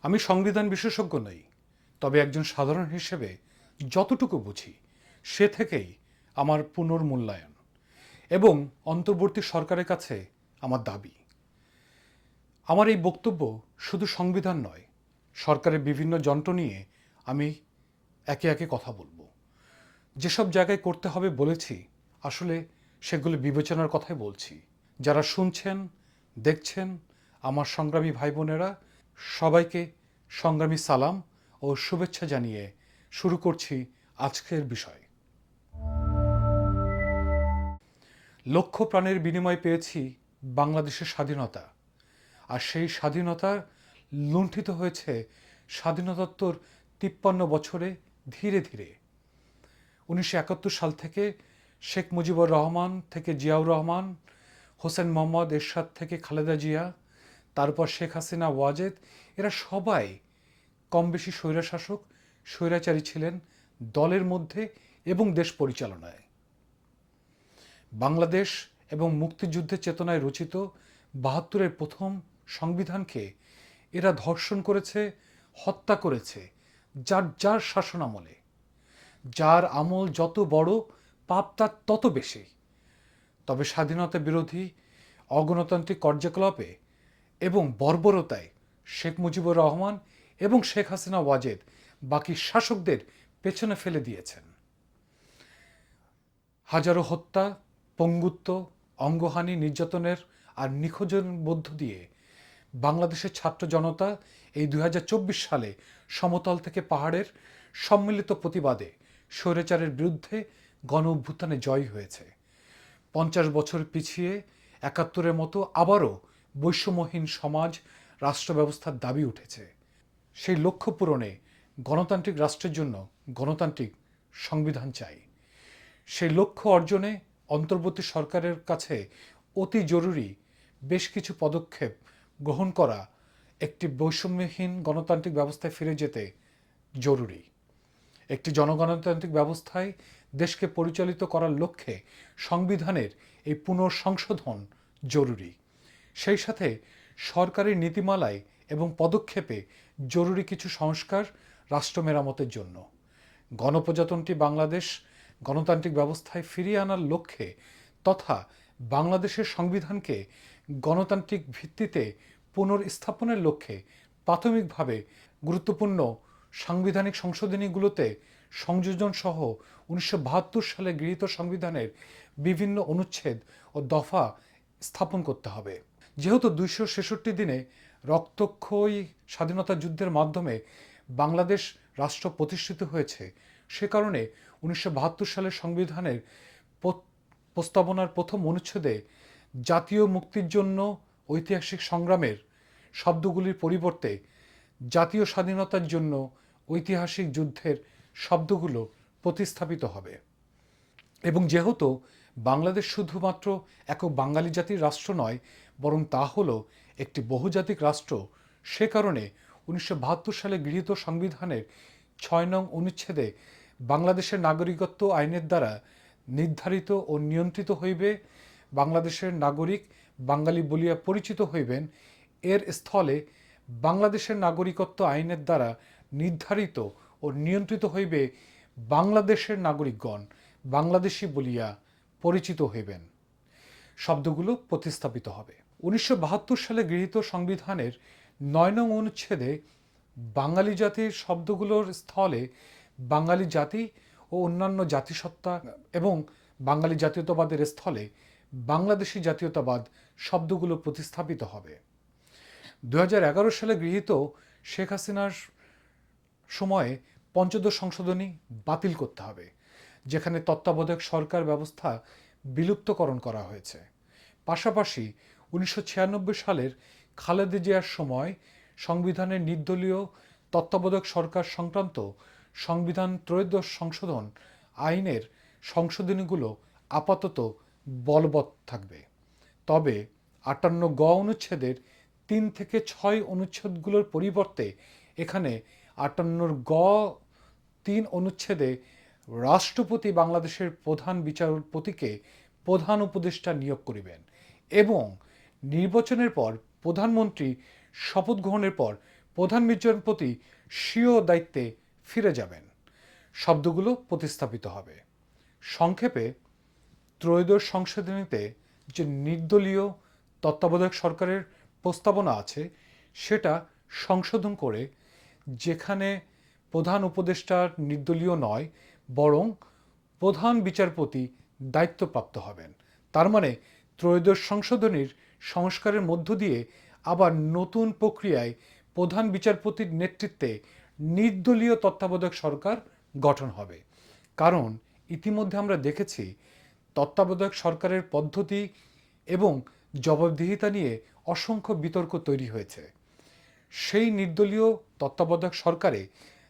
আমি সংবিধান বিশেষজ্ঞ নই, তবে একজন সাধারণ হিসেবে যতটুকু বুঝি সে থেকেই আমার পুনর্মূল্যায়ন এবং অন্তর্বর্তী সরকারের কাছে আমার দাবি। আমার এই বক্তব্য শুধু সংবিধান নয়, সরকারের বিভিন্ন যন্ত্র নিয়ে আমি একে একে কথা বলবো। যেসব জায়গায় করতে হবে বলেছি, আসলে সেগুলো বিবেচনার কথাই বলছি। যারা শুনছেন, দেখছেন, আমার সংগ্রামী ভাই বোনেরা, সবাইকে সংগ্রামী সালাম ও শুভেচ্ছা জানিয়ে শুরু করছি আজকের বিষয়। লক্ষ প্রাণের বিনিময়ে পেয়েছি বাংলাদেশের স্বাধীনতা, আর সেই স্বাধীনতা লুণ্ঠিত হয়েছে স্বাধীনতোত্তর 53 বছরে ধীরে ধীরে। 1971 সাল থেকে শেখ মুজিবুর রহমান থেকে জিয়াউর রহমান, হোসেন মোহাম্মদ এরশাদ থেকে খালেদা জিয়া, তারপর শেখ হাসিনা, ওয়াজেদ, এরা সবাই কম বেশি স্বৈরশাসক, স্বৈরাচারী ছিলেন দলের মধ্যে এবং দেশ পরিচালনায়। বাংলাদেশ এবং মুক্তিযুদ্ধের চেতনায় রচিত 72-এর প্রথম সংবিধানকে এরা ধর্ষণ করেছে, হত্যা করেছে যার যার শাসনামলে। যার আমল যত বড়, পাপ তার তত বেশি। তবে স্বাধীনতা বিরোধী অগণতান্ত্রিক কার্যকলাপে এবং বর্বরতায় শেখ মুজিবুর রহমান এবং শেখ হাসিনা, ওয়াজেদ বাকি শাসকদের পেছনে ফেলে দিয়েছেন। হাজারো হত্যা, পঙ্গুত্ব, অঙ্গহানি, নির্যাতনের আর নিখোঁজের মধ্য দিয়ে বাংলাদেশের ছাত্র জনতা এই 2024 সালে সমতল থেকে পাহাড়ের সম্মিলিত প্রতিবাদে স্বৈরাচারের বিরুদ্ধে গণ অভ্যুত্থানে জয় হয়েছে। 50 বছর পিছিয়ে 71-এর মতো আবারও বৈষম্যহীন সমাজ, রাষ্ট্র ব্যবস্থার দাবি উঠেছে। সেই লক্ষ্য পূরণে গণতান্ত্রিক রাষ্ট্রের জন্য গণতান্ত্রিক সংবিধান চাই। সেই লক্ষ্য অর্জনে অন্তর্বর্তী সরকারের কাছে অতি জরুরি বেশ কিছু পদক্ষেপ গ্রহণ করা একটি বৈষম্যহীন গণতান্ত্রিক ব্যবস্থায় ফিরে যেতে জরুরি। একটি জনগণতান্ত্রিক ব্যবস্থায় দেশকে পরিচালিত করার লক্ষ্যে সংবিধানের এই পুনঃসংশোধন জরুরি। সেই সাথে সরকারি নীতিমালায় এবং পদক্ষেপে জরুরি কিছু সংস্কার রাষ্ট্র মেরামতের জন্য। গণপ্রজাতন্ত্রী বাংলাদেশ গণতান্ত্রিক ব্যবস্থায় ফিরিয়ে আনার লক্ষ্যে তথা বাংলাদেশের সংবিধানকে গণতান্ত্রিক ভিত্তিতে পুনর্স্থাপনের লক্ষ্যে প্রাথমিকভাবে গুরুত্বপূর্ণ সাংবিধানিক সংশোধনীগুলোতে সংযোজন সহ 1972 সালে গৃহীত সংবিধানের বিভিন্ন অনুচ্ছেদ ও দফা স্থাপন করতে হবে। যেহেতু 266 দিনে রক্তক্ষয়ী স্বাধীনতা যুদ্ধের মাধ্যমে বাংলাদেশ রাষ্ট্র প্রতিষ্ঠিত হয়েছে, সে কারণে 1972 সালের সংবিধানের প্রস্তাবনার প্রথম অনুচ্ছেদে জাতীয় মুক্তির জন্য ঐতিহাসিক সংগ্রামের শব্দগুলির পরিবর্তে জাতীয় স্বাধীনতার জন্য ঐতিহাসিক যুদ্ধের শব্দগুলো প্রতিস্থাপিত হবে। এবং যেহেতু বাংলাদেশ শুধুমাত্র একক বাঙালি জাতির রাষ্ট্র নয়, বরং তা হলো একটি বহুজাতিক রাষ্ট্র, সে কারণে 1972 সালে গৃহীত সংবিধানের 6 নং অনুচ্ছেদে বাংলাদেশের নাগরিকত্ব আইনের দ্বারা নির্ধারিত ও নিয়ন্ত্রিত হইবে, বাংলাদেশের নাগরিক বাঙালি বলিয়া পরিচিত হইবেন, এর স্থলে বাংলাদেশের নাগরিকত্ব আইনের দ্বারা নির্ধারিত ও নিয়ন্ত্রিত হইবে বাংলাদেশের নাগরিকগণ বাংলাদেশী বলিয়া পরিচিত হইবেন শব্দগুলো প্রতিস্থাপিত হবে। 1972 সালে গৃহীত সংবিধানের 9 নং অনুচ্ছেদে বাঙালি জাতির শব্দগুলোর স্থলে বাঙালি জাতি ও অন্যান্য জাতিসত্তা এবং বাঙালি জাতীয়তাবাদের স্থলে বাংলাদেশি জাতীয়তাবাদ শব্দগুলো প্রতিস্থাপিত হবে। 2011 সালে গৃহীত শেখ হাসিনার সময়ে পঞ্চদশ সংশোধনী বাতিল করতে হবে, যেখানে তত্ত্বাবধায়ক সরকার ব্যবস্থা বিলুপ্তকরণ করা হয়েছে। পাশাপাশি 1996 সালের খালেদা জিয়ার সময় সংবিধানের নির্দলীয় তত্ত্বাবধায়ক সরকার সংক্রান্ত সংবিধান ত্রয়োদশ সংশোধন আইনের সংশোধনীগুলো আপাতত বলবৎ থাকবে। তবে 58 গ অনুচ্ছেদের 3 থেকে 6 অনুচ্ছেদগুলোর পরিবর্তে এখানে 58 গ 3 অনুচ্ছেদে রাষ্ট্রপতি বাংলাদেশের প্রধান বিচারপতিকে প্রধান উপদেষ্টা নিয়োগ করিবেন এবং নির্বাচনের পর প্রধানমন্ত্রী শপথ গ্রহণের পর প্রধান বিচারপতি স্বীয় দায়িত্বে ফিরে যাবেন শব্দগুলো প্রতিস্থাপিত হবে। সংক্ষেপে ত্রয়োদশ সংশোধনীতে যে নির্দলীয় তত্ত্বাবধায়ক সরকারের প্রস্তাবনা আছে সেটা সংশোধন করে যেখানে প্রধান উপদেষ্টা নির্দলীয় নয় বরং প্রধান বিচারপতি দায়িত্বপ্রাপ্ত হবেন। তার মানে ত্রয়োদশ সংশোধনীর সংস্কারের মধ্য দিয়ে আবার নতুন প্রক্রিয়ায় প্রধান বিচারপতির নেতৃত্বে নির্দলীয় তত্ত্বাবধায়ক সরকার গঠন হবে। কারণ ইতিমধ্যে আমরা দেখেছি তত্ত্বাবধায়ক সরকারের পদ্ধতি এবং জবাবদিহিতা নিয়ে অসংখ্য বিতর্ক তৈরি হয়েছে। সেই নির্দলীয় তত্ত্বাবধায়ক সরকারে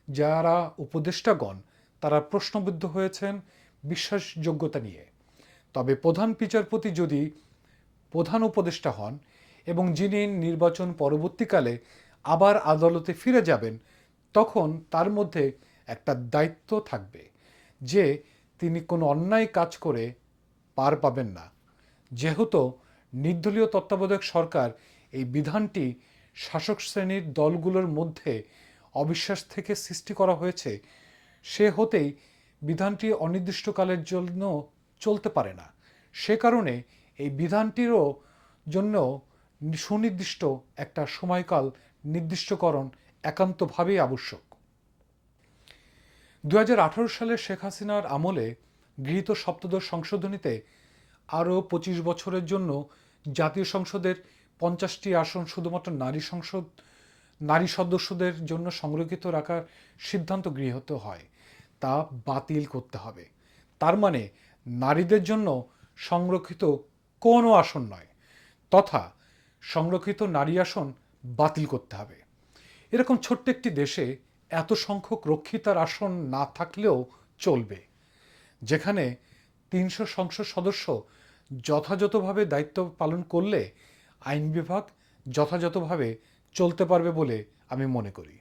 যারা উপদেষ্টাগণ তারা প্রশ্নবিদ্ধ হয়েছেন বিশ্বাসযোগ্যতা নিয়ে। তবে প্রধান বিচারপতি যদি প্রধান উপদেষ্টা হন এবং যিনি নির্বাচন পরবর্তীকালে আবার আদালতে ফিরে যাবেন তখন তার মধ্যে একটা দায়িত্ব থাকবে যে তিনি কোনো অন্যায় কাজ করে পার পাবেন না। যেহেতু নির্দলীয় তত্ত্বাবধায়ক সরকার এই বিধানটি শাসক শ্রেণীর দলগুলোর মধ্যে অবিশ্বাস থেকে সৃষ্টি করা হয়েছে সে হতেই বিধানটি অনির্দিষ্টকালের জন্য চলতে পারে না। সে কারণে এই বিধানটিরও জন্য সুনির্দিষ্ট একটা সময়কাল নির্দিষ্টকরণ একান্তভাবেই আবশ্যক। 2018 সালে শেখ হাসিনার আমলে গৃহীত সপ্তদশ সংশোধনীতে আরও 25 বছরের জন্য জাতীয় সংসদের 50টি আসন শুধুমাত্র নারী সদস্যদের জন্য সংরক্ষিত রাখার সিদ্ধান্ত গৃহীত হয়। তা বাতিল করতে হবে। তার মানে নারীদের জন্য সংরক্ষিত কোনো আসন নয়, তথা সংরক্ষিত নারী আসন বাতিল করতে হবে। এরকম ছোট্ট একটি দেশে এত সংখ্যক রক্ষিতার আসন না থাকলেও চলবে, যেখানে 300 সংসদ সদস্য যথাযথভাবে দায়িত্ব পালন করলে আইন বিভাগ যথাযথভাবে চলতে পারবে বলে আমি মনে করি।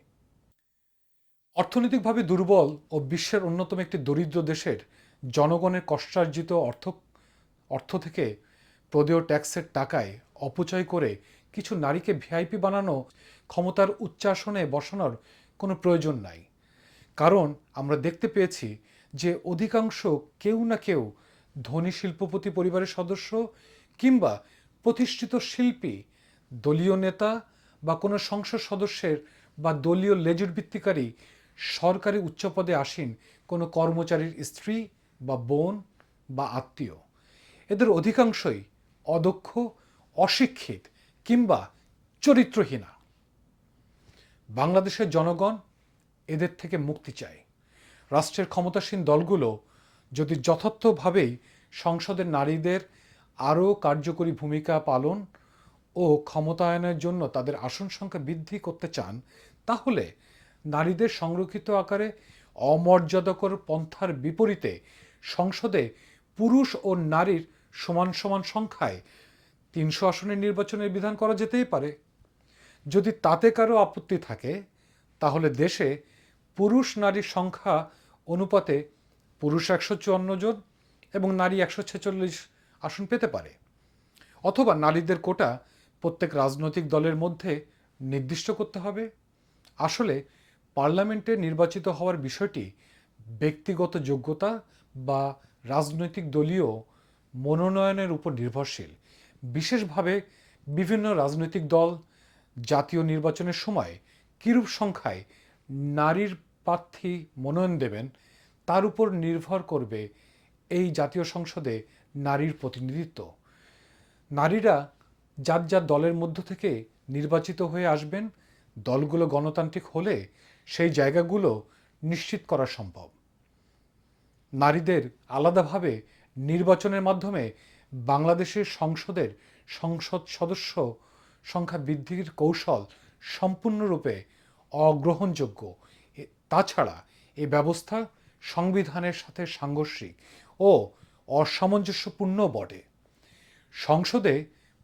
অর্থনৈতিকভাবে দুর্বল ও বিশ্বের অন্যতম একটি দরিদ্র দেশের জনগণের কষ্টার্জিত অর্থ থেকে প্রদেয় ট্যাক্সের টাকায় অপচয় করে কিছু নারীকে ভিআইপি বানানো ক্ষমতার উচ্চাসনে বসানোর কোনো প্রয়োজন নাই। কারণ আমরা দেখতে পেয়েছি যে অধিকাংশ কেউ না কেউ ধনী শিল্পপতি পরিবারের সদস্য কিংবা প্রতিষ্ঠিত শিল্পী, দলীয় নেতা বা কোনো সংসদ সদস্যের বা দলীয় লেজুর ভিত্তিকারী সরকারি উচ্চপদে আসীন কোনো কর্মচারীর স্ত্রী বা বোন বা আত্মীয়। এদের অধিকাংশই অদক্ষ, অশিক্ষিত কিংবা চরিত্রহীনা। বাংলাদেশের জনগণ এদের থেকে মুক্তি চায়। রাষ্ট্রের ক্ষমতাসীন দলগুলো যদি যথার্থভাবেই সংসদের নারীদের আরও কার্যকরী ভূমিকা পালন ও ক্ষমতায়নের জন্য তাদের আসন সংখ্যা বৃদ্ধি করতে চান তাহলে নারীদের সংরক্ষিত আকারে অমর্যাদাকর পন্থার বিপরীতে সংসদে পুরুষ ও নারীর সমান সমান সংখ্যায় 300 আসনের নির্বাচনের বিধান করা যেতেই পারে। যদি তাতে কারো আপত্তি থাকে তাহলে দেশে পুরুষ নারীর সংখ্যা অনুপাতে পুরুষ 154 জন এবং নারী 146 আসন পেতে পারে। অথবা নারীদের কোটা প্রত্যেক রাজনৈতিক দলের মধ্যে নির্দিষ্ট করতে হবে। আসলে পার্লামেন্টে নির্বাচিত হওয়ার বিষয়টি ব্যক্তিগত যোগ্যতা বা রাজনৈতিক দলীয় মনোনয়নের উপর নির্ভরশীল। বিশেষভাবে বিভিন্ন রাজনৈতিক দল জাতীয় নির্বাচনের সময় কিরূপ সংখ্যায় নারীর প্রার্থী মনোনয়ন দেবেন তার উপর নির্ভর করবে এই জাতীয় সংসদে নারীর প্রতিনিধিত্ব। নারীরা যার যার দলের মধ্য থেকে নির্বাচিত হয়ে আসবেন, দলগুলো গণতান্ত্রিক হলে সেই জায়গাগুলো নিশ্চিত করা সম্ভব। নারীদের আলাদাভাবে নির্বাচনের মাধ্যমে বাংলাদেশের সংসদ সদস্য সংখ্যা বৃদ্ধির কৌশল সম্পূর্ণরূপে অগ্রহণযোগ্য। তাছাড়া এই ব্যবস্থা সংবিধানের সাথে সাংঘর্ষিক ও অসামঞ্জস্যপূর্ণ বটে। সংসদে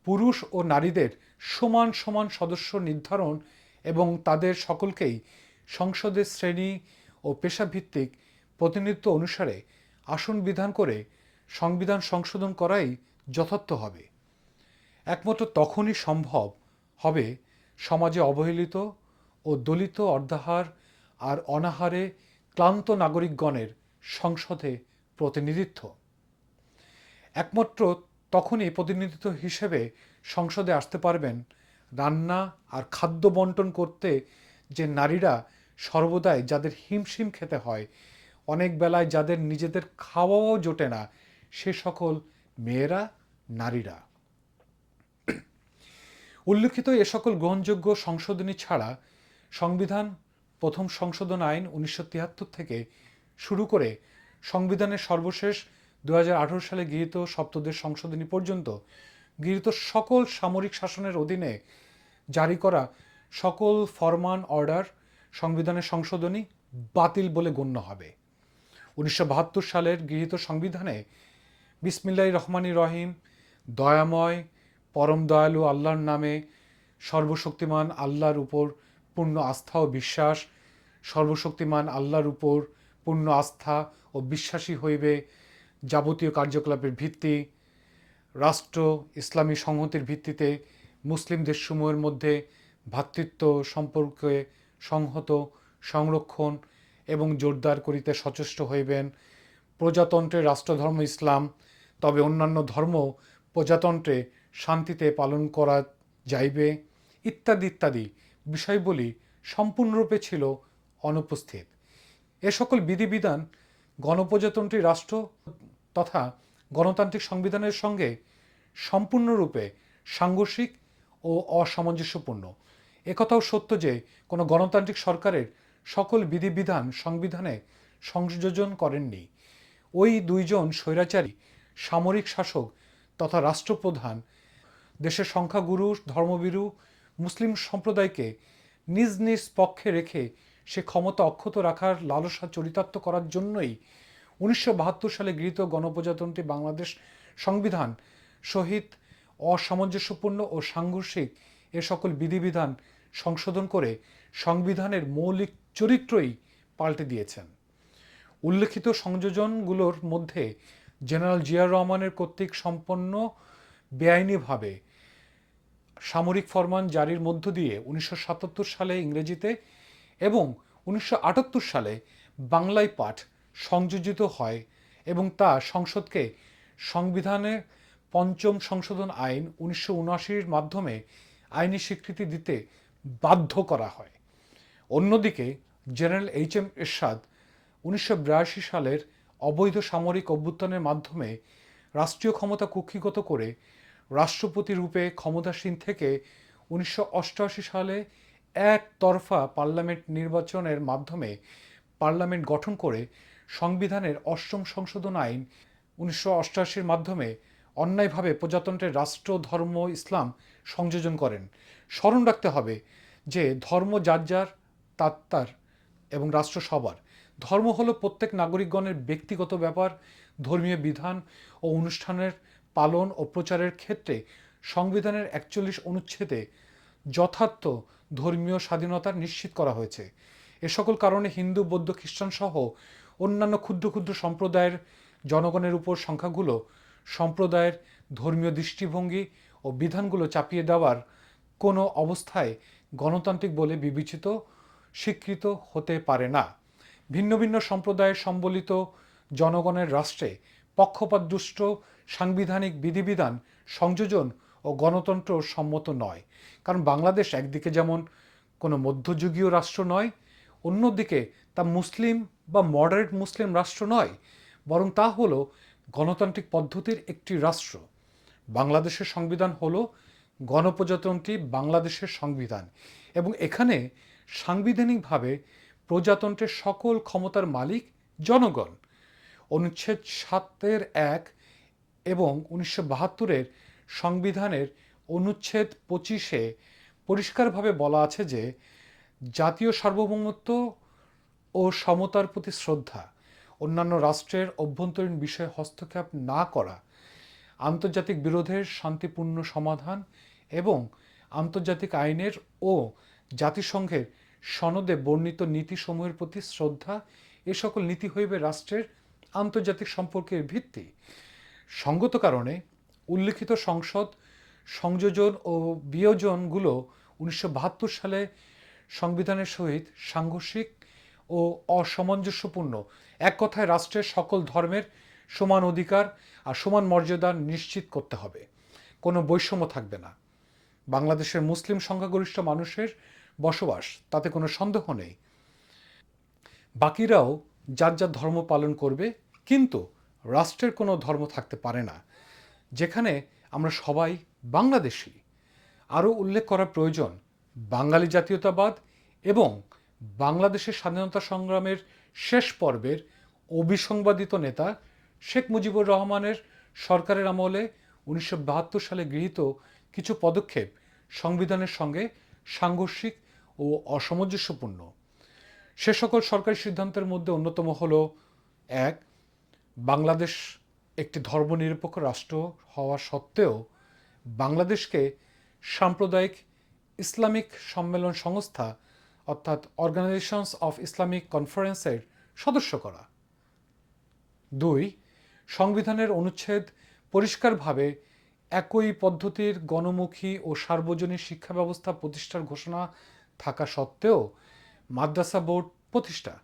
পুরুষ ও নারীদের সমান সমান সদস্য নির্ধারণ এবং তাদের সকলকেই সংসদের শ্রেণী ও পেশাভিত্তিক প্রতিনিধিত্ব অনুসারে আসন বিধান করে সংবিধান সংশোধন করাই যথার্থ হবে। একমাত্র তখনই সম্ভব হবে সমাজে অবহেলিত ও ও দলিত অর্ধাহার আর অনাহারে ক্লান্ত নাগরিকগণের সংসদে প্রতিনিধিত্ব। একমাত্র তখনই প্রতিনিধিত্ব হিসেবে সংসদে আসতে পারবেন রান্না আর খাদ্য বন্টন করতে যে নারীরা সর্বদাই যাদের হিমশিম খেতে হয়, অনেক বেলায় যাদের নিজেদের খাওয়াও জোটে না, সে সকল মেয়েরা, নারীরা। উল্লিখিত এ সকল গ্রহণযোগ্য সংশোধনী ছাড়া সংবিধান প্রথম সংশোধন আইন 1973 থেকে শুরু করে সংবিধানের সর্বশেষ 2018 সালে গৃহীত সপ্তদশ সংশোধনী পর্যন্ত গৃহীত সকল সামরিক শাসনের অধীনে জারি করা সকল ফরমান, অর্ডার, সংবিধানের সংশোধনী বাতিল বলে গণ্য হবে। 1972 সালের গৃহীত সংবিধানে বিসমিল্লাহির রহমানির রহিম, দয়াময় পরম দয়ালু আল্লাহর নামে, সর্বশক্তিমান আল্লাহর উপর পূর্ণ আস্থা ও বিশ্বাস, সর্বশক্তিমান আল্লাহর উপর পূর্ণ আস্থা ও বিশ্বাসী হইবে যাবতীয় কার্যকলাপের ভিত্তি, রাষ্ট্র ইসলামী সংহতির ভিত্তিতে মুসলিম দেশসমূহের মধ্যে ভ্রাতৃত্ব সম্পর্কে সংহত, সংরক্ষণ এবং জোরদার করিতে সচেষ্ট হইবেন। প্রজাতন্ত্রের রাষ্ট্রধর্ম ইসলাম, তবে অন্যান্য ধর্ম প্রজাতন্ত্রে শান্তিতে পালন করা যাইবে, ইত্যাদি ইত্যাদি বিষয়বলি সম্পূর্ণরূপে ছিল অনুপস্থিত। এ সকল বিধিবিধান গণপ্রজাতন্ত্রী রাষ্ট্র তথা গণতান্ত্রিক সংবিধানের সঙ্গে সম্পূর্ণরূপে সাংঘর্ষিক ও অসামঞ্জস্যপূর্ণ। একথাও সত্য যে কোনো গণতান্ত্রিক সরকারের সকল বিধিবিধান সংবিধানে সংযোজন করেননি। ওই দুইজন স্বৈরাচারী সামরিক শাসক তথা রাষ্ট্রপ্রধান দেশের সংখ্যাগুরু ধর্মভীরু মুসলিম সম্প্রদায়কে নিজ নিজ পক্ষে রেখে সে ক্ষমতা অক্ষত রাখার লালসা চরিতার্থ করার জন্যই 1972 সালে গৃহীত গণপ্রজাতন্ত্রী বাংলাদেশ সংবিধান সহিত অসামঞ্জস্যপূর্ণ ও সাংঘর্ষিক এ সকল বিধিবিধান সংশোধন করে সংবিধানের মৌলিক চরিত্রই পাল্টে দিয়েছেন। উল্লেখিত সংযোজনগুলোর মধ্যে জেনারেল জিয়াউর রহমানের কর্তৃক সম্পন্ন বেআইনিভাবে সামরিক ফরমান জারির মধ্য দিয়ে 1977 সালে ইংরেজিতে এবং 1978 সালে বাংলায় পাঠ সংযোজিত হয় এবং তা সংসদকে সংবিধানে পঞ্চম সংশোধন আইন 1979-র মাধ্যমে আইনি স্বীকৃতি দিতে বাধ্য করা হয়। অন্যদিকে জেনারেল এইচ.এম. এরশাদ 1982 সালের অবৈধ সামরিক অভ্যুত্থানের মাধ্যমে রাষ্ট্রীয় ক্ষমতা কুক্ষিগত করে রাষ্ট্রপতি রূপে ক্ষমতাসীন থেকে 1988 সালে একতরফা পার্লামেন্ট নির্বাচনের মাধ্যমে পার্লামেন্ট গঠন করে সংবিধানের অষ্টম সংশোধন আইন 1988-র মাধ্যমে অন্যায়ভাবে প্রজাতন্ত্রের রাষ্ট্র ধর্ম ইসলাম সংযোজন করেন। স্মরণ রাখতে হবে যে ধর্ম যার যার তার এবং রাষ্ট্র সবার। ধর্ম হলো প্রত্যেক নাগরিকগণের ব্যক্তিগত ব্যাপার। ধর্মীয় বিধান ও অনুষ্ঠানের পালন ও প্রচারের ক্ষেত্রে সংবিধানের 41 অনুচ্ছেদে যথার্থ ধর্মীয় স্বাধীনতা নিশ্চিত করা হয়েছে। এ সকল কারণে হিন্দু, বৌদ্ধ, খ্রিস্টান সহ অন্যান্য ক্ষুদ্র ক্ষুদ্র সম্প্রদায়ের জনগণের উপর সংখ্যাগুলো সম্প্রদায়ের ধর্মীয় দৃষ্টিভঙ্গি ও বিধানগুলো চাপিয়ে দেওয়ার কোনো অবস্থায় গণতান্ত্রিক বলে বিবেচিত স্বীকৃত হতে পারে না। ভিন্ন ভিন্ন সম্প্রদায়ের সম্বলিত জনগণের রাষ্ট্রে পক্ষপাতদুষ্ট সাংবিধানিক বিধিবিধান সংযোজন ও গণতন্ত্র সম্মত নয়। কারণ বাংলাদেশ একদিকে যেমন কোনো মধ্যযুগীয় রাষ্ট্র নয়, অন্যদিকে তা মুসলিম বা মডারেট মুসলিম রাষ্ট্র নয়, বরং তা হলো গণতান্ত্রিক পদ্ধতির একটি রাষ্ট্র। বাংলাদেশের সংবিধান হলো গণপ্রজাতন্ত্রী বাংলাদেশের সংবিধান এবং এখানে সাংবিধানিকভাবে প্রজাতন্ত্রের সকল ক্ষমতার মালিক জনগণ। অনুচ্ছেদ 7-এর 1 এবং 1972-এর সংবিধানের অনুচ্ছেদ 25-এ পরিষ্কারভাবে বলা আছে যে জাতীয় সার্বভৌমত্ব ও সমতার প্রতি শ্রদ্ধা, অন্যান্য রাষ্ট্রের অভ্যন্তরীণ বিষয়ে হস্তক্ষেপ না করা, আন্তর্জাতিক বিরোধের শান্তিপূর্ণ সমাধান এবং আন্তর্জাতিক আইনের ও জাতিসংঘের সনদে বর্ণিত নীতিসমূহের প্রতি শ্রদ্ধা, এ সকল নীতি হইবে রাষ্ট্রের আন্তর্জাতিক সম্পর্কের ভিত্তি। সঙ্গত কারণে উল্লিখিত সংসদ সংযোজন ও বিয়োজনগুলো 1972 সালে সংবিধানের সহিত সাংঘর্ষিক ও অসামঞ্জস্যপূর্ণ। এক কথায় রাষ্ট্রের সকল ধর্মের সমান অধিকার আর সমান মর্যাদা নিশ্চিত করতে হবে। কোনো বৈষম্য থাকবে না। বাংলাদেশের মুসলিম সংখ্যাগরিষ্ঠ মানুষের বসবাস, তাতে কোনো সন্দেহ নেই। বাকিরাও যার যার ধর্ম পালন করবে, কিন্তু রাষ্ট্রের কোনো ধর্ম থাকতে পারে না যেখানে আমরা সবাই বাংলাদেশী। আরও উল্লেখ করা প্রয়োজন, বাঙালি জাতীয়তাবাদ এবং বাংলাদেশের স্বাধীনতা সংগ্রামের শেষ পর্বের অবিসংবাদিত নেতা শেখ মুজিবুর রহমানের সরকারের আমলে 1972 সালে গৃহীত কিছু পদক্ষেপ সংবিধানের সঙ্গে সাংঘর্ষিক ও অসামঞ্জস্যপূর্ণ। সে সকল সরকারি সিদ্ধান্তের মধ্যে অন্যতম হল: 1. বাংলাদেশ একটি ধর্মনিরপেক্ষ রাষ্ট্র হওয়া সত্ত্বেও বাংলাদেশকে সাম্প্রদায়িক ইসলামিক সম্মেলন সংস্থা অর্থাৎ অর্গানাইজেশনস অফ ইসলামিক কনফারেন্সের সদস্য করা। 2. সংবিধানের অনুচ্ছেদ পরিষ্কারভাবে একই পদ্ধতির গণমুখী ও সার্বজনীন শিক্ষা ব্যবস্থা প্রতিষ্ঠার ঘোষণা থাকা সত্ত্বেও মাদ্রাসা বোর্ড প্রতিষ্ঠা।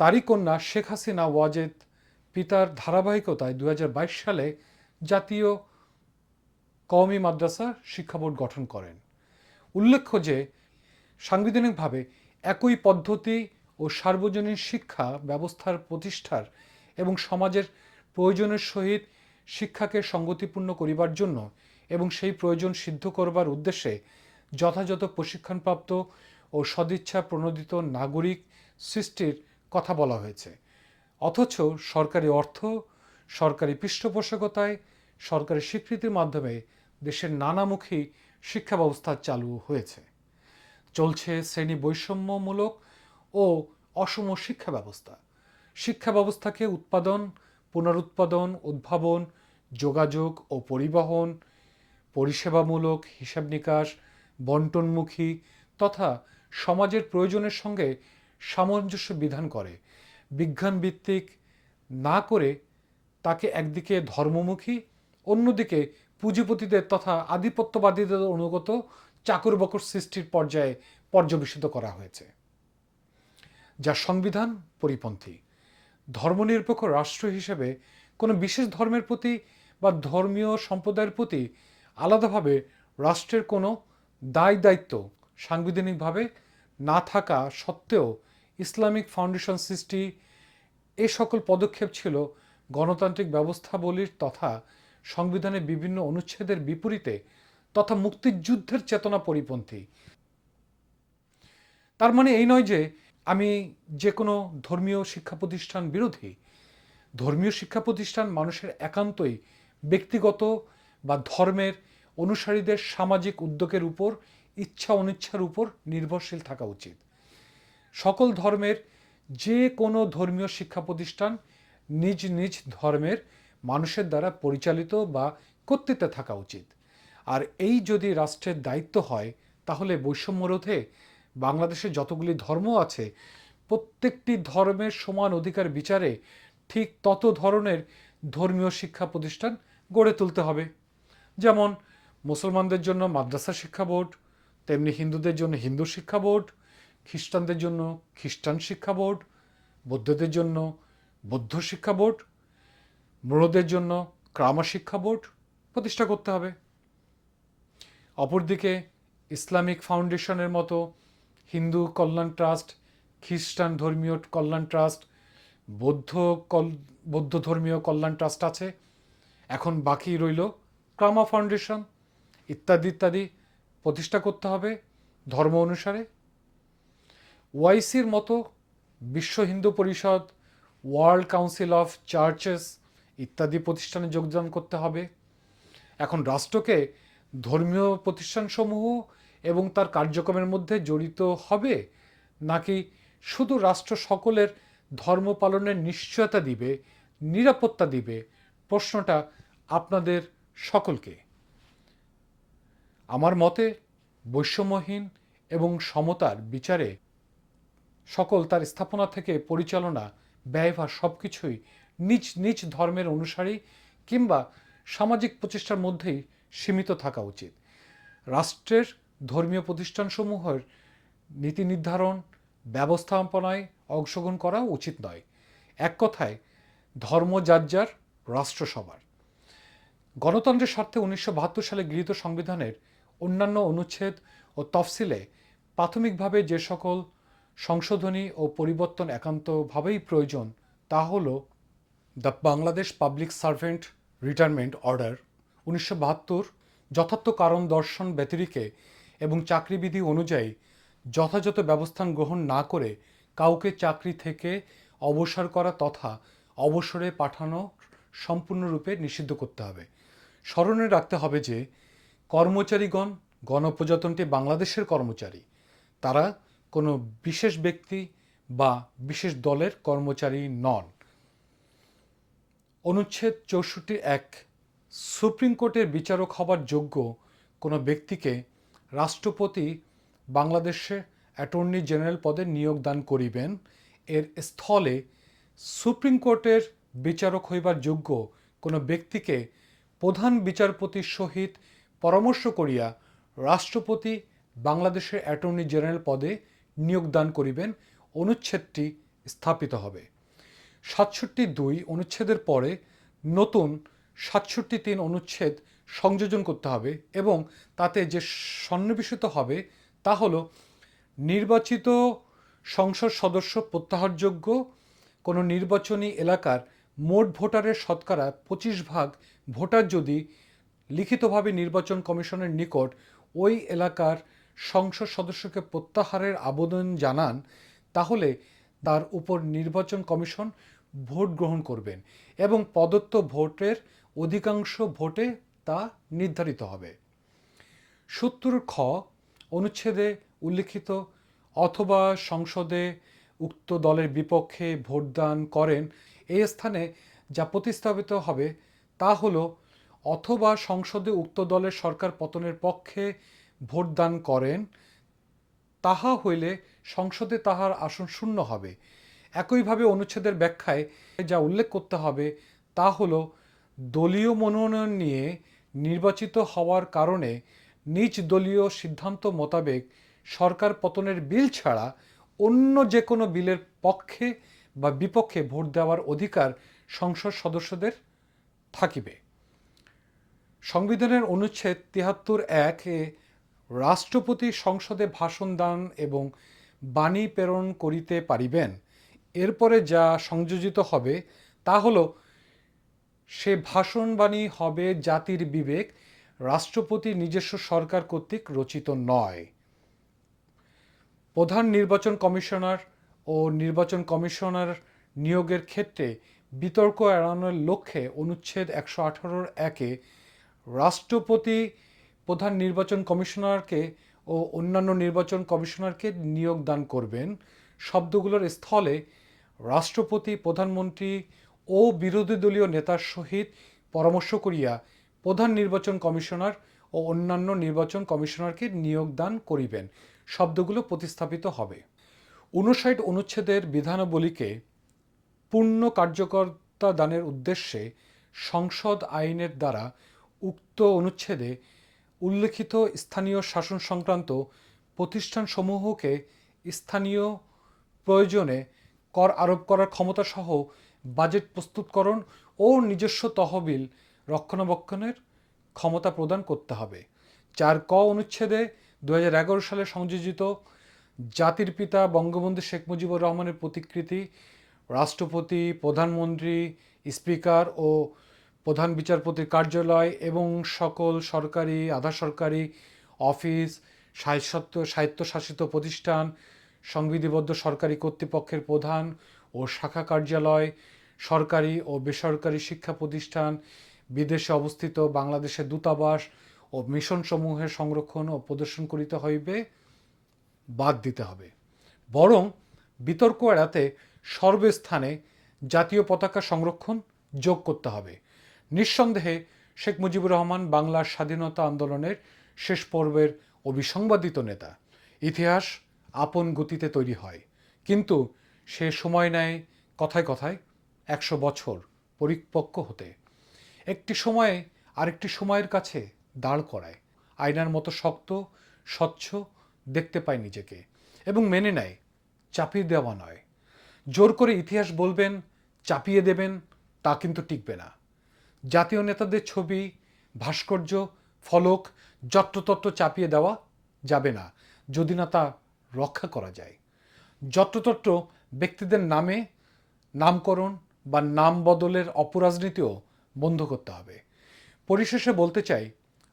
তারই কন্যা শেখ হাসিনা ওয়াজেদ পিতার ধারাবাহিকতায় 2022 সালে জাতীয় কওমি মাদ্রাসা শিক্ষা বোর্ড গঠন করেন। উল্লেখ্য যে সাংবিধানিকভাবে একই পদ্ধতি ও সার্বজনীন শিক্ষা ব্যবস্থার প্রতিষ্ঠার এবং সমাজের প্রয়োজনের সহিত শিক্ষাকে সঙ্গতিপূর্ণ করিবার জন্য এবং সেই প্রয়োজন সিদ্ধ করবার উদ্দেশ্যে যথাযথ প্রশিক্ষণপ্রাপ্ত ও সদিচ্ছা প্রণোদিত নাগরিক সৃষ্টির কথা বলা হয়েছে। অথচ সরকারি অর্থ, সরকারি পৃষ্ঠপোষকতায়, সরকারি স্বীকৃতির মাধ্যমে দেশের নানামুখী শিক্ষা ব্যবস্থা চালু হয়েছে। চলছে শ্রেণী বৈষম্যমূলক ও অসম শিক্ষা ব্যবস্থা। শিক্ষা ব্যবস্থাকে উৎপাদন, পুনরুৎপাদন, উদ্ভাবন, যোগাযোগ ও পরিবহন, পরিষেবামূলক, হিসাব নিকাশ, বন্টনমুখী তথা সমাজের প্রয়োজনের সঙ্গে সামঞ্জস্য বিধান করে বিজ্ঞানভিত্তিক না করে তাকে একদিকে ধর্মমুখী, অন্যদিকে পুঁজিপতিদের তথা আধিপত্যবাদীদের অনুগত চাকর-বাকর সৃষ্টির পর্যায়ে পর্যবেসিত করা হয়েছে, যা সংবিধান পরিপন্থী। ধর্মনিরপেক্ষ রাষ্ট্র হিসেবে কোনো বিশেষ ধর্মের প্রতি বা ধর্মীয় সম্প্রদায়ের প্রতি আলাদাভাবে রাষ্ট্রের কোনো দায় দায়িত্ব সাংবিধানিকভাবে না থাকা সত্ত্বেও ইসলামিক ফাউন্ডেশন সৃষ্টি, এ সকল পদক্ষেপ ছিল গণতান্ত্রিক ব্যবস্থাবলীর তথা সংবিধানের বিভিন্ন অনুচ্ছেদের বিপরীতে তথা মুক্তিযুদ্ধের চেতনা পরিপন্থী। তার মানে এই নয় যে আমি যে কোনো ধর্মীয় শিক্ষা প্রতিষ্ঠান বিরোধী। ধর্মীয় শিক্ষা প্রতিষ্ঠান মানুষের একান্তই ব্যক্তিগত বা ধর্মের অনুসারীদের সামাজিক উদ্যোগের উপর, ইচ্ছা অনিচ্ছার উপর নির্ভরশীল থাকা উচিত। সকল ধর্মের যে কোনো ধর্মীয় শিক্ষা প্রতিষ্ঠান নিজ নিজ ধর্মের মানুষের দ্বারা পরিচালিত বা কর্তৃত্বে থাকা উচিত। আর এই যদি রাষ্ট্রের দায়িত্ব হয়, তাহলে বৈষম্য রোধে বাংলাদেশে যতগুলি ধর্ম আছে প্রত্যেকটি ধর্মের সমান অধিকার বিচারে ঠিক তত ধরনের ধর্মীয় শিক্ষা প্রতিষ্ঠান গড়ে তুলতে হবে। যেমন মুসলমানদের জন্য মাদ্রাসা শিক্ষা বোর্ড, তেমনি হিন্দুদের জন্য হিন্দু শিক্ষা বোর্ড, খ্রিস্টানদের জন্য খ্রিস্টান শিক্ষা বোর্ড, বৌদ্ধদের জন্য বৌদ্ধ শিক্ষা বোর্ড, মুরোদের জন্য ক্রামা শিক্ষা বোর্ড প্রতিষ্ঠা করতে হবে। অপরদিকে ইসলামিক ফাউন্ডেশনের মতো হিন্দু কল্যাণ ট্রাস্ট, খ্রিস্টান ধর্মীয় কল্যাণ ট্রাস্ট, বৌদ্ধ ধর্মীয় কল্যাণ ট্রাস্ট আছে। এখন বাকি রইল ক্রামা ফাউন্ডেশন ইত্যাদি ইত্যাদি প্রতিষ্ঠা করতে হবে ধর্ম অনুসারে। ওআইসির মতো বিশ্ব Hindu Parishad, world council of churches ইত্যাদি প্রতিষ্ঠানে যোগদান করতে হবে। এখন রাষ্ট্রকে ধর্মীয় প্রতিষ্ঠানসমূহ এবং তার কার্যক্রমের মধ্যে জড়িত হবে, নাকি শুধু রাষ্ট্র সকলের ধর্ম পালনের নিশ্চয়তা দিবে, নিরাপত্তা দিবে? প্রশ্নটা আপনাদের সকলকে। আমার মতে বৈষম্যহীন এবং সমতার বিচারে সকল তার স্থাপনা থেকে পরিচালনা, ব্যয়ভার সব কিছুই নিজ নিজ ধর্মের অনুসারী কিংবা সামাজিক প্রচেষ্টার মধ্যেই সীমিত থাকা উচিত। রাষ্ট্রের ধর্মীয় প্রতিষ্ঠানসমূহের নীতি নির্ধারণ ব্যবস্থাপনায় অংশগ্রহণ করা উচিত নয়। এক কথায় ধর্ম যার যার, রাষ্ট্র সবার। গণতন্ত্রের স্বার্থে 1972 সালে গৃহীত সংবিধানের অন্যান্য অনুচ্ছেদ ও তফসিলে প্রাথমিকভাবে যে সকল সংশোধনী ও পরিবর্তন একান্তভাবেই প্রয়োজন তা হল the Bangladesh public servant retirement order 1972 যথার্থ কারণ দর্শন ব্যতিরেকে এবং চাকরিবিধি অনুযায়ী যথাযথ ব্যবস্থা গ্রহণ না করে কাউকে চাকরি থেকে অবসর করা তথা অবসরে পাঠানো সম্পূর্ণরূপে নিষিদ্ধ করতে হবে। স্মরণে রাখতে হবে যে কর্মচারীগণ গণপ্রজাতন্ত্রী বাংলাদেশের কর্মচারী, তারা কোনো বিশেষ ব্যক্তি বা বিশেষ দলের কর্মচারী নন। অনুচ্ছেদ 64(1) সুপ্রিম কোর্টের বিচারক হবার যোগ্য কোনো ব্যক্তিকে রাষ্ট্রপতি বাংলাদেশে অ্যাটর্নি জেনারেল পদে নিয়োগ দান করিবেন। এর স্থলে সুপ্রিম কোর্টের বিচারক হইবার যোগ্য কোনো ব্যক্তিকে প্রধান বিচারপতির সহিত পরামর্শ করিয়া রাষ্ট্রপতি বাংলাদেশের অ্যাটর্নি জেনারেল পদে নিয়োগ দান করিবেন। অনুচ্ছেদটি স্থাপিত হবে। 67(2) অনুচ্ছেদের পরে নতুন 67(3) অনুচ্ছেদ সংযোজন করতে হবে এবং তাতে যে সন্নিবেশিত হবে তা হল নির্বাচিত সংসদ সদস্য প্রত্যাহারযোগ্য কোনো নির্বাচনী এলাকার মোট ভোটারের শতকরা 25% ভোটার যদি লিখিতভাবে নির্বাচন কমিশনের নিকট ওই এলাকার সংসদ সদস্যকে প্রত্যাহারের আবেদন জানান, তাহলে তার উপর নির্বাচন কমিশন ভোট গ্রহণ করবেন এবং প্রদত্ত ভোটের অধিকাংশ ভোটে তা নির্ধারিত হবে। 70(খ) অনুচ্ছেদে উল্লিখিত অথবা সংসদে উক্ত দলের বিপক্ষে ভোটদান করেন, এই স্থানে যা প্রতিস্থাপিত হবে তা হল অথবা সংসদে উক্ত দলের সরকার পতনের পক্ষে ভোটদান করেন, তাহা হইলে সংসদে তাহার আসন শূন্য হবে। একইভাবে অনুচ্ছেদের ব্যাখ্যায় যা উল্লেখ করতে হবে তা হল দলীয় মনোনয়ন নিয়ে নির্বাচিত হওয়ার কারণে নিজ দলীয় সিদ্ধান্ত মোতাবেক সরকার পতনের বিল ছাড়া অন্য যে কোনো বিলের পক্ষে বা বিপক্ষে ভোট দেওয়ার অধিকার সংসদ সদস্যদের থাকিবে। সংবিধানের অনুচ্ছেদ 73(1) রাষ্ট্রপতি সংসদে ভাষণ দান এবং বাণী প্রেরণ করিতে পারিবেন। এরপরে যা সংযোজিত হবে তা হল সে ভাষণ বাণী হবে জাতির বিবেক, রাষ্ট্রপতি নিজস্ব সরকার কর্তৃক রচিত নয়। প্রধান নির্বাচন কমিশনার ও নির্বাচন কমিশনার নিয়োগের ক্ষেত্রে বিতর্ক এড়ানোর লক্ষ্যে অনুচ্ছেদ 118(1) রাষ্ট্রপতি প্রধান নির্বাচন কমিশনারকে ও অন্যান্য নির্বাচন কমিশনারকে নিয়োগ দান করবেন। শব্দগুলোর স্থলে রাষ্ট্রপতি প্রধানমন্ত্রী ও বিরোধী দলীয় নেতার সহিত পরামর্শ করিয়া প্রধান নির্বাচন কমিশনার ও অন্যান্য নির্বাচন কমিশনারকে নিয়োগ দান করিবেন। শব্দগুলো প্রতিস্থাপিত হবে। 59 অনুচ্ছেদের বিধানাবলীকে পূর্ণ কার্যকর্তা দানের উদ্দেশ্যে সংসদ আইনের দ্বারা উক্ত অনুচ্ছেদে উল্লিখিত স্থানীয় শাসন সংক্রান্ত প্রতিষ্ঠানসমূহকে স্থানীয় প্রয়োজনে কর আরোপ করার ক্ষমতা সহ বাজেট প্রস্তুতকরণ ও নিজস্ব তহবিল রক্ষণাবেক্ষণের ক্ষমতা প্রদান করতে হবে। 4(ক) অনুচ্ছেদে 2011 সালে সংযোজিত জাতির পিতা বঙ্গবন্ধু শেখ মুজিবুর রহমানের প্রতিকৃতি, রাষ্ট্রপতি, প্রধানমন্ত্রী, স্পিকার ও প্রধান বিচারপতির কার্যালয় এবং সকল সরকারি আধা সরকারি অফিস, স্বায়ত্তশাসিত প্রতিষ্ঠান, সংবিধিবদ্ধ সরকারি কর্তৃপক্ষের প্রধান ও শাখা কার্যালয়, সরকারি ও বেসরকারি শিক্ষা প্রতিষ্ঠান, বিদেশে অবস্থিত বাংলাদেশের দূতাবাস ও মিশনসমূহের সংরক্ষণ ও প্রদর্শন করিতে হইবে বাদ দিতে হবে। বরং বিতর্ক এড়াতে সর্বস্থানে জাতীয় পতাকা সংরক্ষণ যোগ করতে হবে। নিঃসন্দেহে শেখ মুজিবুর রহমান বাংলার স্বাধীনতা আন্দোলনের শেষ পর্বের অবিসংবাদিত নেতা। ইতিহাস আপন গতিতে তৈরি হয়, কিন্তু সে সময় নেয় কথায় কথায় 100 বছর পরিপক্ক হতে। একটি সময়ে আরেকটি সময়ের কাছে দাঁড় করায়, আয়নার মতো শক্ত স্বচ্ছ দেখতে পায় নিজেকে এবং মেনে নেয়, চাপিয়ে দেওয়া নয়। জোর করে ইতিহাস বলবেন, চাপিয়ে দেবেন, তা কিন্তু টিকবে না। জাতীয় নেতাদের ছবি, ভাস্কর্য, ফলক যত্রতত্র চাপিয়ে দেওয়া যাবে না, যদি না তা রক্ষা করা যায়। যত্রতত্র ব্যক্তিদের নামে নামকরণ বা নাম বদলের অপরাজনীতিও বন্ধ করতে হবে। পরিশেষে বলতে চাই,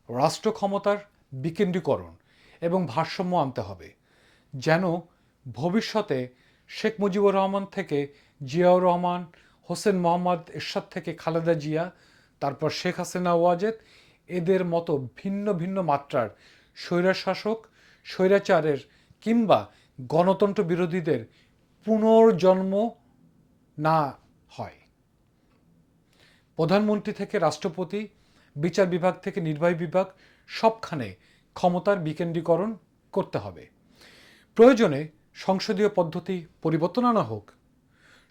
রাষ্ট্র ক্ষমতার বিকেন্দ্রীকরণ এবং ভারসাম্য আনতে হবে, যেন ভবিষ্যতে শেখ মুজিবুর রহমান থেকে জিয়াউর রহমান, হোসেন মোহাম্মদ এরশাদ থেকে খালেদা জিয়া, তারপর শেখ হাসিনা ওয়াজেদ, এদের মতো ভিন্ন ভিন্ন মাত্রার স্বৈরশাসক, স্বৈরাচারের কিংবা গণতন্ত্র বিরোধীদের পুনর্জন্ম না হয়। প্রধানমন্ত্রী থেকে রাষ্ট্রপতি, বিচার বিভাগ থেকে নির্বাহী বিভাগ, সবখানে ক্ষমতার বিকেন্দ্রীকরণ করতে হবে। প্রয়োজনে সংসদীয় পদ্ধতি পরিবর্তন আনা হোক।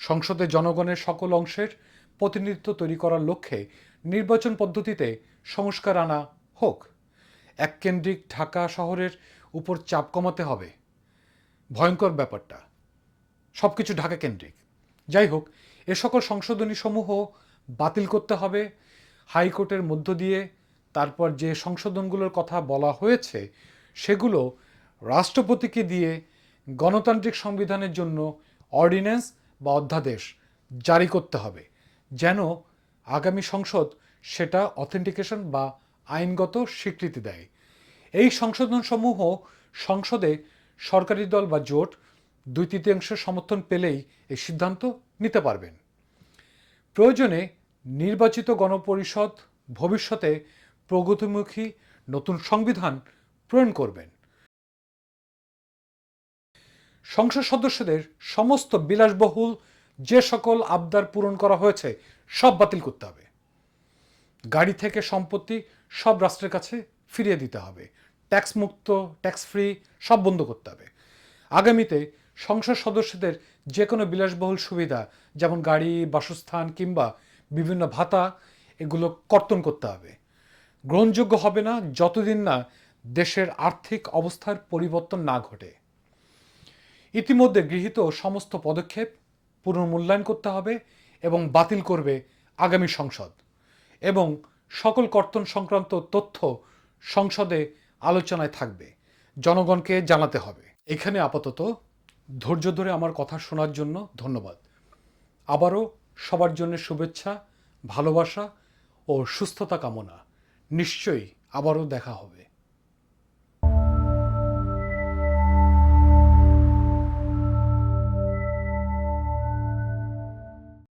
সংসদে জনগণের সকল অংশের প্রতিনিধিত্ব তৈরি করার লক্ষ্যে নির্বাচন পদ্ধতিতে সংস্কার আনা হোক। এককেন্দ্রিক ঢাকা শহরের উপর চাপ কমাতে হবে। ভয়ঙ্কর ব্যাপারটা, সব কিছু ঢাকা কেন্দ্রিক। যাই হোক, এ সকল সংশোধনী সমূহ বাতিল করতে হবে। হাইকোর্টের মধ্য দিয়ে তারপর যে সংশোধনগুলোর কথা বলা হয়েছে সেগুলো রাষ্ট্রপতিকে দিয়ে গণতান্ত্রিক সংবিধানের জন্য অর্ডিন্যান্স বা অধ্যাদেশ জারি করতে হবে, যেন আগামী সংসদ সেটা অথেন্টিকেশন বা আইনগত স্বীকৃতি দেয়। এই সংশোধনসমূহ সংসদে সরকারি দল বা জোট 2/3 সমর্থন পেলেই এই সিদ্ধান্ত নিতে পারবেন। প্রয়োজনে নির্বাচিত গণপরিষদ ভবিষ্যতে প্রগতিমুখী নতুন সংবিধান প্রণয়ন করবেন। সংসদ সদস্যদের সমস্ত বিলাসবহুল যে সকল আবদার পূরণ করা হয়েছে সব বাতিল করতে হবে। গাড়ি থেকে সম্পত্তি সব রাষ্ট্রের কাছে ফিরিয়ে দিতে হবে। ট্যাক্স মুক্ত, ট্যাক্স ফ্রি সব বন্ধ করতে হবে। আগামীতে সংসদ সদস্যদের যে কোনো বিলাসবহুল সুবিধা, যেমন গাড়ি, বাসস্থান কিংবা বিভিন্ন ভাতা, এগুলো কর্তন করতে হবে। গ্রহণযোগ্য হবে না যতদিন না দেশের আর্থিক অবস্থার পরিবর্তন না ঘটে। ইতিমধ্যে গৃহীত সমস্ত পদক্ষেপ পুনর্মূল্যায়ন করতে হবে এবং বাতিল করবে আগামী সংসদ, এবং সকল কর্তন সংক্রান্ত তথ্য সংসদে আলোচনায় থাকবে, জনগণকে জানাতে হবে। এখানে আপাতত ধৈর্য ধরে আমার কথা শোনার জন্য ধন্যবাদ। আবারও সবার জন্য শুভেচ্ছা, ভালোবাসা ও সুস্থতা কামনা। নিশ্চয়ই আবারও দেখা হবে।